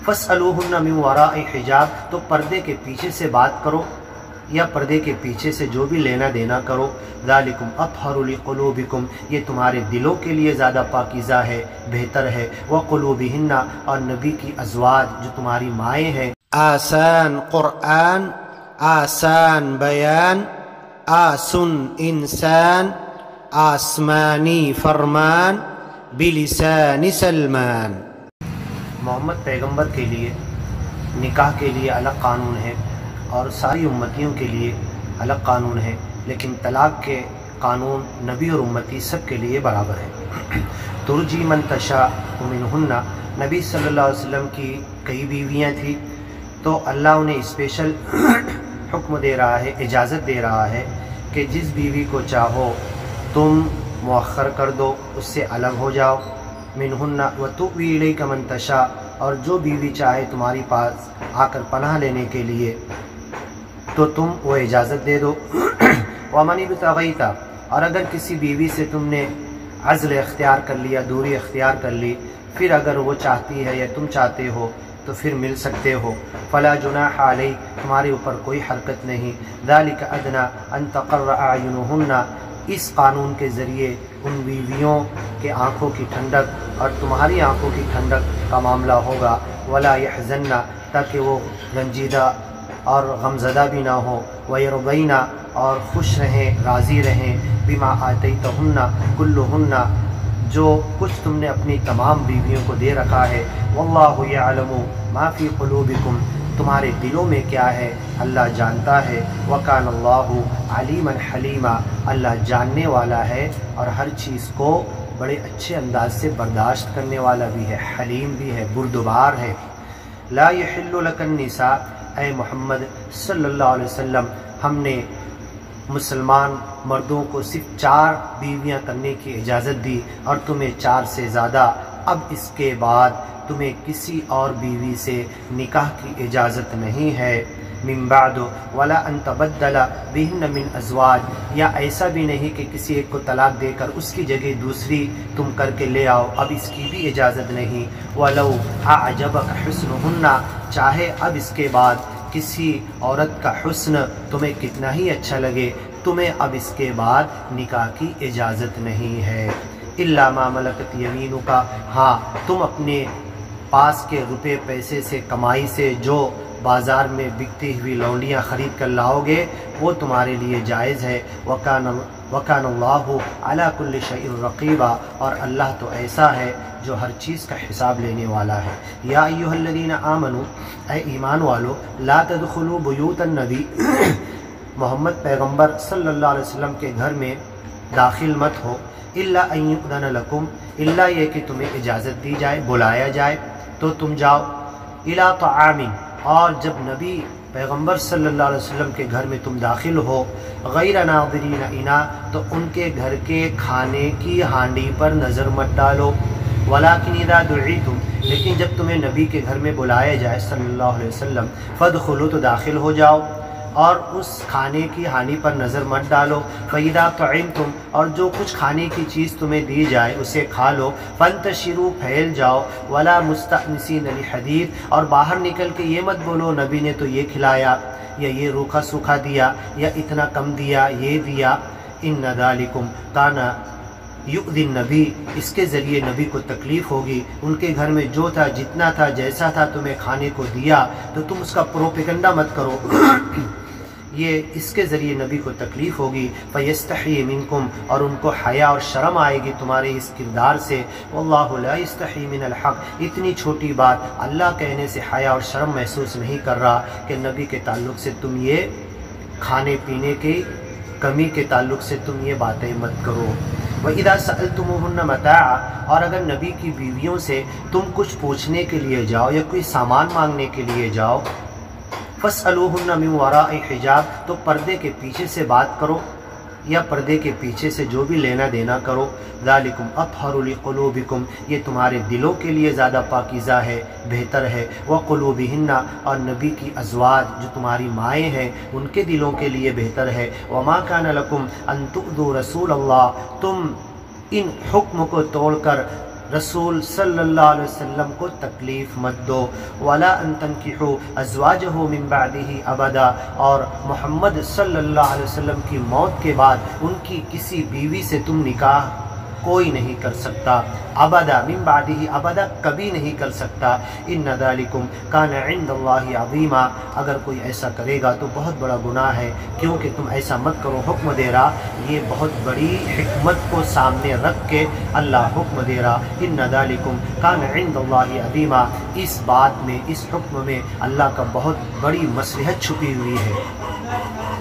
फस्अलूहुन्ना मिन वराइ हिजाब, तो पर्दे के पीछे से बात करो या पर्दे के पीछे से जो भी लेना देना करो। ज़ालिकुम अत्हरु लिक़ुलूबिकुम, ये तुम्हारे दिलों के लिए ज़्यादा पाकीज़ा है, बेहतर है। व क़ुलूबिहिन्ना, और नबी की अज़वाज जो तुम्हारी माएँ हैं। आसान क़ुरआन, आसान बयान, आसन इंसान, आसमानी फरमान, बिलिसानी सलमान। मोहम्मद पैगंबर के लिए निकाह के लिए अलग कानून है और सारी उम्मतियों के लिए अलग कानून है, लेकिन तलाक़ के कानून नबी और उम्मती सब के लिए बराबर है। तुरजी मन तशा मिनहुन्ना, नबी सल्लल्लाहु अलैहि वसल्लम की कई बीवियाँ थी, तो अल्लाह उन्हें स्पेशल हुक्म दे रहा है, इजाज़त दे रहा है कि जिस बीवी को चाहो तुम मुअख्खर कर दो, उससे अलग हो जाओ। मिनहुन्ना व तुवी इलैका मन तशा, और जो बीवी चाहे तुम्हारी पास आकर पनाह लेने के लिए तो तुम वो इजाज़त दे दो। वमन इब्तग़ैता, और अगर किसी बीवी से तुमने अज़्ल इख्तियार कर लिया, दूरी इख्तियार कर ली, फिर अगर वो चाहती है या तुम चाहते हो तो फिर मिल सकते हो। फ़ला जुनाह अलैक, तुम्हारे ऊपर कोई हरकत नहीं। ज़ालिका अदना अन तक़र्र अयुनुहुन्ना, इस कानून के ज़रिए उन बीवियों के आँखों की ठंडक और तुम्हारी आँखों की ठंडक का मामला होगा। वला यहज़न्ना, ताकि वो रंजीदा और गमज़दा भी ना हो। वयरज़ैना, और खुश रहें, राज़ी रहें। बिमा आतैतहुन्ना कुल्लुहुन्ना, जो कुछ तुमने अपनी तमाम बीवियों को दे रखा है। वल्लाहु यअलमु मा फ़ी क़ुलूबिकुम, तुम्हारे दिलों में क्या है अल्लाह जानता है। वकान अल्लाहु अलीमन हलीमा, अल्लाह जानने वाला है और हर चीज़ को बड़े अच्छे अंदाज से बर्दाश्त करने वाला भी है, हलीम भी है, बुर्दबार है। ला यहिल्लु लकन निसा, ऐ मोहम्मद सल्लल्लाहु अलैहि वसल्लम, हमने मुसलमान मर्दों को सिर्फ 4 बीवियां करने की इजाज़त दी और तुम्हें 4 से ज़्यादा। अब इसके बाद तुम्हें किसी और बीवी से निकाह की इजाज़त नहीं है। मिन बाद वला अन तबद्दला बिहिन्न मिन अज़वाज, या ऐसा भी नहीं कि किसी एक को तलाक देकर उसकी जगह दूसरी तुम करके ले आओ, अब इसकी भी इजाज़त नहीं। वलौ अअजबक हुस्नुहुन्ना, चाहे अब इसके बाद किसी औरत का हुस्न तुम्हें कितना ही अच्छा लगे, तुम्हें अब इसके बाद निकाह की इजाज़त नहीं है। इल्ला मा मलकत यमीनुका, हाँ तुम अपने पास के रुपए पैसे से, कमाई से जो बाज़ार में बिकती हुई लौंडियाँ ख़रीद कर लाओगे वो तुम्हारे लिए जायज़ है। वकान अल्लाहु अला कुल्लि शैइन रक़ीबा, और अल्लाह तो ऐसा है जो हर चीज़ का हिसाब लेने वाला है। या अय्युहल्लज़ीना आमनू, ऐ ईमान वालो, ला तदखुलू बुयूतन नबी, मोहम्मद पैगंबर सल्लल्लाहु अलैहि वसल्लम के घर में दाखिल मत हो। इल्ला अन युअज़न लकुम, इल्ला ये कि तुम्हें इजाज़त दी जाए, बुलाया जाए तो तुम जाओ। इला तआमिन, और जब नबी पैगंबर सल्लल्लाहु अलैहि वसल्लम के घर में तुम दाखिल हो, गैर नाज़िरीन इना, तो उनके घर के खाने की हांडी पर नज़र मत डालो। वलाकिन इज़ा दुईतुम, लेकिन जब तुम्हें नबी के घर में बुलाया जाए सल्लल्लाहु अलैहि वसल्लम, फदखुलू, तो दाखिल हो जाओ और उस खाने की हांडी पर नज़र मत डालो। फ़इज़ा तअमतुम, और जो कुछ खाने की चीज़ तुम्हें दी जाए उसे खा लो। फ़ंतशिरू, फैल जाओ। वला मुस्तअनिसीन लिहदीथ, और बाहर निकल के ये मत बोलो नबी ने तो ये खिलाया या ये रूखा सूखा दिया या इतना कम दिया, ये दिया। इन्न ज़ालिकुम काना युअ्ज़िन नबी, इसके ज़रिए नबी को तकलीफ़ होगी। उनके घर में जो था, जितना था, जैसा था तुम्हें खाने को दिया, तो तुम उसका प्रोपेगेंडा मत करो। ये इसके ज़रिए नबी को तकलीफ़ होगी। फ़यस्तही मिनकुम, और उनको हया और शर्म आएगी तुम्हारे इस किरदार से। वल्लाहु ला यस्तही मिनल हक़, इतनी छोटी बात अल्लाह कहने से हया और शर्म महसूस नहीं कर रहा कि नबी के ताल्लुक़ से तुम ये खाने पीने की कमी के ताल्लुक़ से तुम ये बातें मत करो। वइज़ा सअल्तुमुहुन्ना मताअ, और अगर नबी की बीवियों से तुम कुछ पूछने के लिए जाओ या कोई सामान मांगने के लिए जाओ, फस्अलूहुन्ना मिन वराइ हिजाब, तो पर्दे के पीछे से बात करो या पर्दे के पीछे से जो भी लेना देना करो। ज़ालिकुम अत्हरु लिक़ुलूबिकुम, ये तुम्हारे दिलों के लिए ज़्यादा पाकीज़ा है, बेहतर है। व क़ुलूबिहिन्ना, और नबी की अज़वाज जो तुम्हारी माएँ हैं उनके दिलों के लिए बेहतर है। वमा कान लकुम अन तुअज़ू रसूल अल्लाह, तुम इन हुक्म को तोड़कर रसूल सल्लल्लाहु अलैहि वसल्लम को तकलीफ़ मत दो। वला अन तंकिहू अज़वाजहू मिन बादिही अबदा, और मोहम्मद सल्लल्लाहु अलैहि वसल्लम की मौत के बाद उनकी किसी बीवी से तुम निकाह कोई नहीं कर सकता। अबदा मिन बादिही अबदा, कभी नहीं कर सकता। इन्न ज़ालिकुम कान इंदल्लाहि अज़ीमा, अगर कोई ऐसा करेगा तो बहुत बड़ा गुनाह है, क्योंकि तुम ऐसा मत करो। हुक्म दे रहा, ये बहुत बड़ी हिकमत को सामने रख के अल्लाह हुक्म दे रहा। इन्न ज़ालिकुम कान इंदल्लाहि अज़ीमा, इस बात में, इस हुक्म में अल्लाह का बहुत बड़ी मसलहत छुपी हुई है।